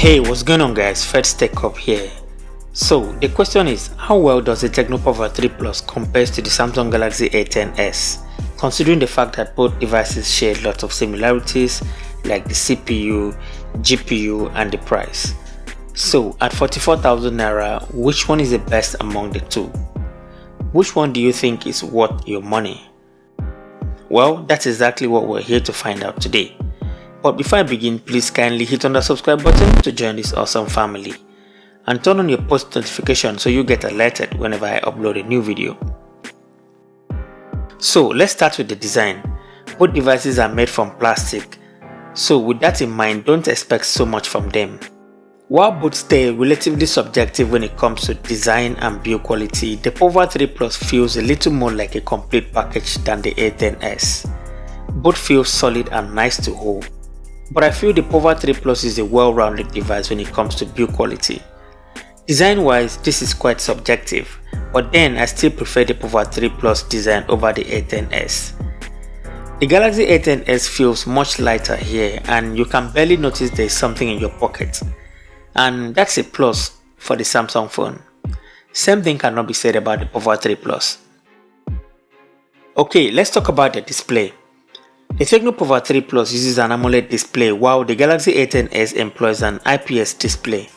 Hey, what's going on guys, First Tech Up here. So the question is, how well does the Tecno Pouvoir 3 Plus compares to the Samsung Galaxy A10s, considering the fact that both devices share lots of similarities like the CPU, GPU and the price. So at 44,000 Naira, which one is the best among the two? Which one do you think is worth your money? Well, that's exactly what we're here to find out today. But before I begin, please kindly hit on the subscribe button to join this awesome family. And turn on your post notification so you get alerted whenever I upload a new video. So let's start with the design. Both devices are made from plastic, so with that in mind, don't expect so much from them. While both stay relatively subjective when it comes to design and build quality, the Pouvoir 3 Plus feels a little more like a complete package than the A10s. Both feel solid and nice to hold. But I feel the Pouvoir 3 Plus is a well-rounded device when it comes to build quality. Design-wise, this is quite subjective, but then I still prefer the Pouvoir 3 Plus design over the A10s. The Galaxy A10s feels much lighter here and you can barely notice there is something in your pocket. And that's a plus for the Samsung phone. Same thing cannot be said about the Pouvoir 3 Plus. Okay, let's talk about the display. The Tecno Pouvoir 3 Plus uses an AMOLED display while the Galaxy A10s employs an IPS display.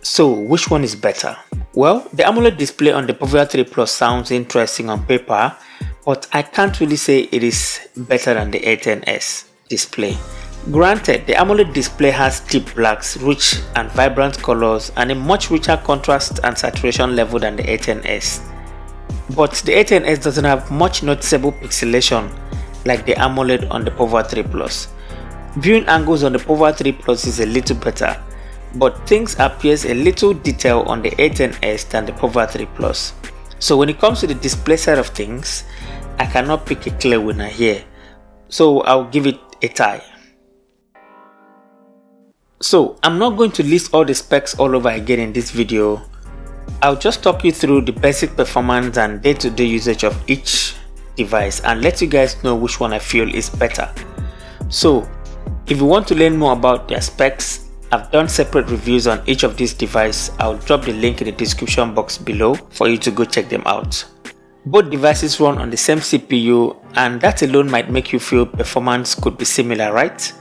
So which one is better? Well, the AMOLED display on the Pouvoir 3 Plus sounds interesting on paper, but I can't really say it is better than the A10s display. Granted, the AMOLED display has deep blacks, rich and vibrant colors and a much richer contrast and saturation level than the A10s. But the A10s doesn't have much noticeable pixelation like the AMOLED on the Pouvoir 3 Plus. Viewing angles on the Pouvoir 3 Plus is a little better, but things appears a little detailed on the A10s than the Pouvoir 3 Plus. So when it comes to the display side of things, I cannot pick a clear winner here, so I'll give it a tie. So I'm not going to list all the specs all over again in this video. I'll just talk you through the basic performance and day-to-day usage of each device and let you guys know which one I feel is better. So if you want to learn more about their specs, I've done separate reviews on each of these devices. I'll drop the link in the description box below for you to go check them out. Both devices run on the same CPU and that alone might make you feel performance could be similar, right?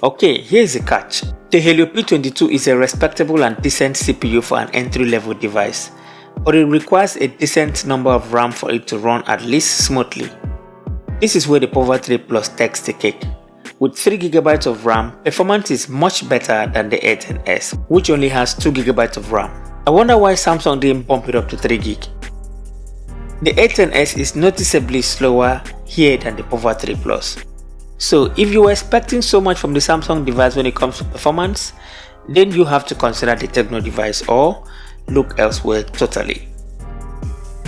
Okay, here's the catch. The Helio P22 is a respectable and decent CPU for an entry-level device, but it requires a decent number of RAM for it to run at least smoothly. This is where the Pouvoir 3 Plus takes the cake. With 3GB of RAM, performance is much better than the A10s, which only has 2GB of RAM. I wonder why Samsung didn't bump it up to 3GB. The A10s is noticeably slower here than the Pouvoir 3 Plus. So if you were expecting so much from the Samsung device when it comes to performance, then you have to consider the Tecno device or look elsewhere totally.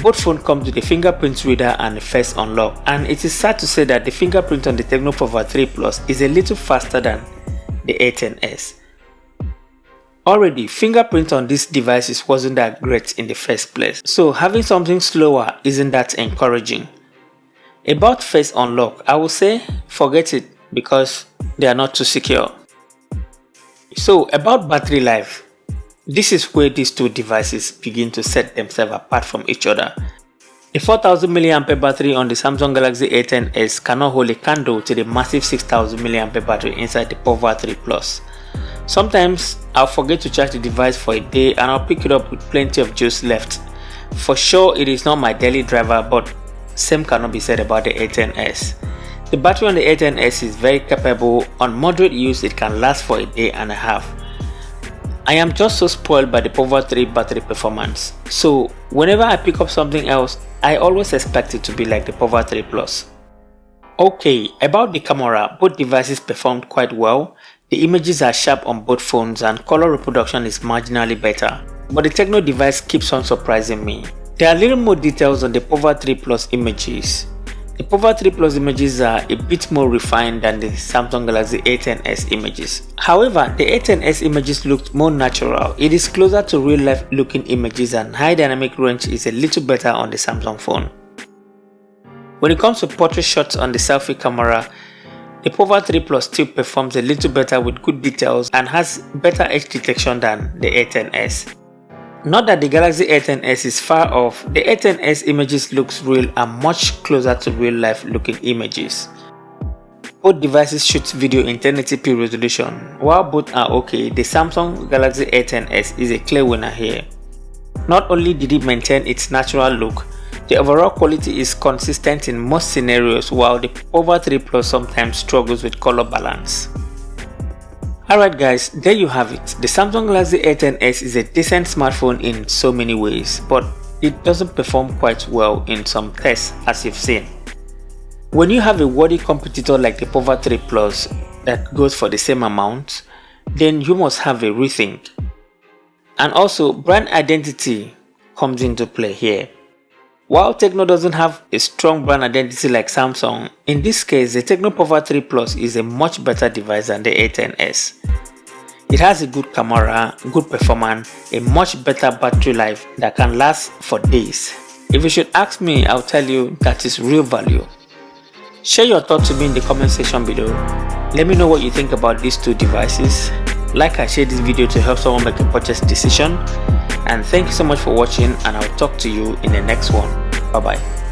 Both phones come with a fingerprint reader and a face unlock, and it is sad to say that the fingerprint on the Tecno Pouvoir 3 Plus is a little faster than the A10s. Already, fingerprint on these devices wasn't that great in the first place, so having something slower isn't that encouraging. About face unlock, I would say forget it because they are not too secure. So about battery life, this is where these two devices begin to set themselves apart from each other. A 4000 mAh battery on the Samsung Galaxy A10s cannot hold a candle to the massive 6000 mAh battery inside the Pouvoir 3 Plus. Sometimes I'll forget to charge the device for a day and I'll pick it up with plenty of juice left. For sure it is not my daily driver, but same cannot be said about the A10s. The battery on the A10s is very capable. On moderate use it can last for a day and a half. I am just so spoiled by the Pouvoir 3 battery performance, so whenever I pick up something else, I always expect it to be like the Pouvoir 3 Plus. Okay, about the camera, both devices performed quite well. The images are sharp on both phones and color reproduction is marginally better, but the Tecno device keeps on surprising me. There are little more details on the Pouvoir 3 Plus images. The Pouvoir 3 Plus images are a bit more refined than the Samsung Galaxy A10s images. However, the A10s images looked more natural. It is closer to real life looking images and high dynamic range is a little better on the Samsung phone. When it comes to portrait shots on the selfie camera, The Pouvoir 3 Plus still performs a little better with good details and has better edge detection than the A10s. Not that the Galaxy A10s is far off, the A10s images looks real and much closer to real life looking images. Both devices shoot video in 1080p resolution. While both are okay, the Samsung Galaxy A10s is a clear winner here. Not only did it maintain its natural look, the overall quality is consistent in most scenarios, while the Pouvoir 3 Plus sometimes struggles with color balance. Alright guys, there you have it. The Samsung Galaxy A10s is a decent smartphone in so many ways, but it doesn't perform quite well in some tests as you've seen. When you have a worthy competitor like the Pouvoir 3 Plus that goes for the same amount, then you must have a rethink. And also, brand identity comes into play here. While Tecno doesn't have a strong brand identity like Samsung, in this case the Tecno Pouvoir 3 Plus is a much better device than the A10s. It has a good camera, good performance, a much better battery life that can last for days. If you should ask me, I'll tell you that is real value. Share your thoughts with me in the comment section below. Let me know what you think about these two devices. Like and share this video to help someone make a purchase decision. And thank you so much for watching, and I'll talk to you in the next one. Bye bye.